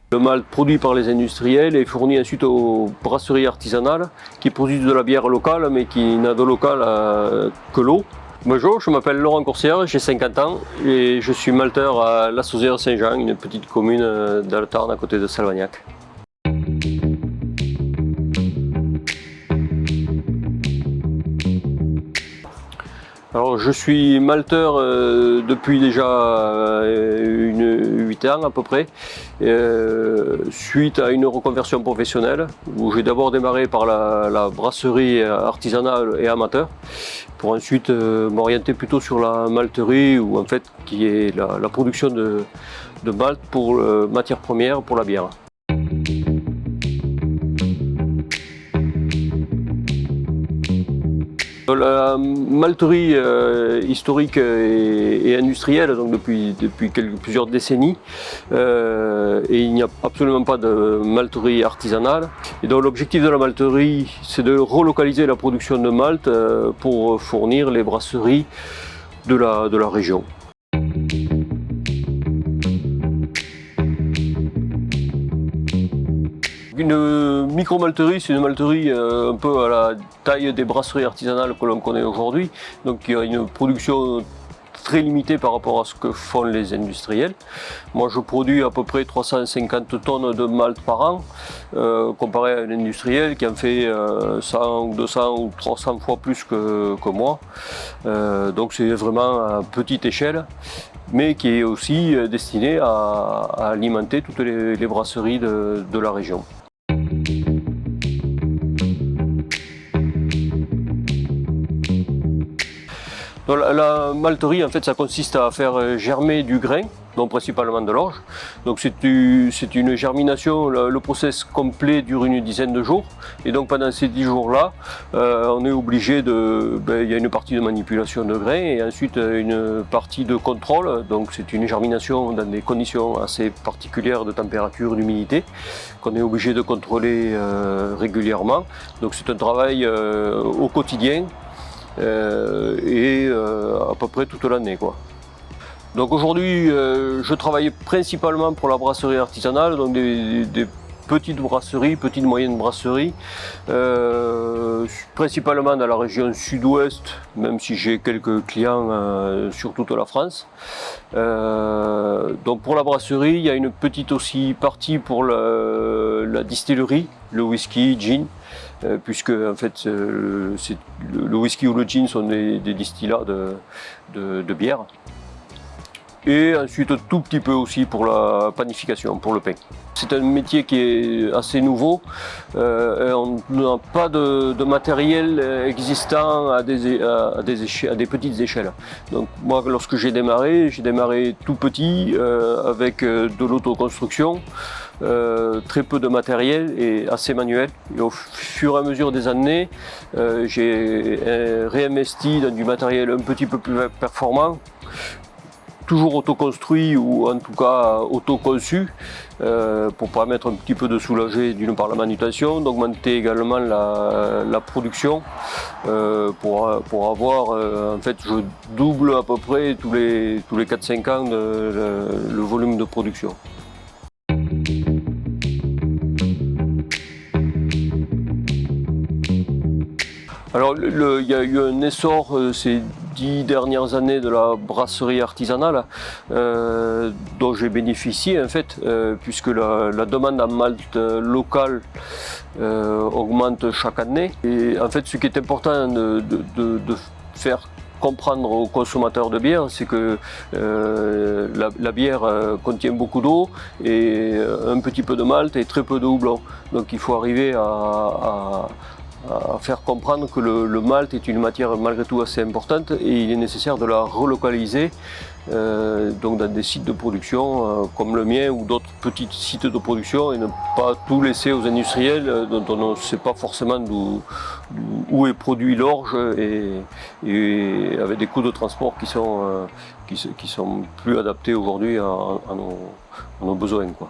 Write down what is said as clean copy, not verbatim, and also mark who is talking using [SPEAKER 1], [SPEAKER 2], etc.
[SPEAKER 1] Le malt produit par les industriels est fourni ensuite aux brasseries artisanales qui produisent de la bière locale mais qui n'a de local que l'eau. Bonjour, je m'appelle Laurent Coursière, j'ai 50 ans et je suis malteur à La Sauzière-Saint-Jean, une petite commune dans le Tarn à côté de Salvagnac. Alors, je suis malteur depuis déjà 8 ans à peu près, suite à une reconversion professionnelle où j'ai d'abord démarré par la brasserie artisanale et amateur pour ensuite m'orienter plutôt sur la malterie où, en fait, qui est la production de malt pour matière première pour la bière. La malterie historique et industrielle, donc depuis plusieurs décennies, et il n'y a absolument pas de malterie artisanale. Et donc l'objectif de la malterie, c'est de relocaliser la production de malt pour fournir les brasseries de la région. Une micro-malterie, c'est une malterie un peu à la taille des brasseries artisanales que l'on connaît aujourd'hui. Donc il y a une production très limitée par rapport à ce que font les industriels. Moi je produis à peu près 350 tonnes de malt par an, comparé à un industriel qui en fait 100 ou 200 ou 300 fois plus que moi. Donc c'est vraiment à petite échelle, mais qui est aussi destiné à alimenter toutes les brasseries de la région. Donc, la malterie, en fait, ça consiste à faire germer du grain, donc principalement de l'orge. Donc c'est une germination, le process complet dure une dizaine de jours. Et donc pendant ces 10 jours-là, on est obligé il y a une partie de manipulation de grains et ensuite une partie de contrôle. Donc c'est une germination dans des conditions assez particulières de température, d'humidité, qu'on est obligé de contrôler régulièrement. Donc c'est un travail au quotidien. À peu près toute l'année, quoi. Donc aujourd'hui je travaille principalement pour la brasserie artisanale, donc des petites brasseries, petites moyennes brasseries, principalement dans la région sud-ouest, même si j'ai quelques clients sur toute la France. Donc pour la brasserie, il y a une petite aussi partie pour la distillerie, le whisky, gin, puisque en fait le whisky ou le gin sont des distillats de bière. Et ensuite un tout petit peu aussi pour la panification, pour le pain. C'est un métier qui est assez nouveau, on n'a pas de matériel existant à des petites échelles. Donc moi lorsque j'ai démarré tout petit avec de l'autoconstruction, très peu de matériel et assez manuel. Et au fur et à mesure des années, j'ai réinvesti dans du matériel un petit peu plus performant, toujours autoconstruit ou en tout cas autoconçu, pour permettre un petit peu de soulager d'une part la manutention, d'augmenter également la production, pour avoir, en fait je double à peu près tous les 4-5 ans le volume de production. Alors il y a eu un essor ces 10 dernières années de la brasserie artisanale dont j'ai bénéficié en fait, puisque la demande en malt local augmente chaque année. Et en fait ce qui est important de faire comprendre aux consommateurs de bière, c'est que la bière contient beaucoup d'eau et un petit peu de malt et très peu de houblon. Donc il faut arriver à faire comprendre que le malt est une matière malgré tout assez importante et il est nécessaire de la relocaliser donc dans des sites de production comme le mien ou d'autres petits sites de production et ne pas tout laisser aux industriels dont on ne sait pas forcément où est produit l'orge et avec des coûts de transport qui sont plus adaptés aujourd'hui à nos besoins, quoi.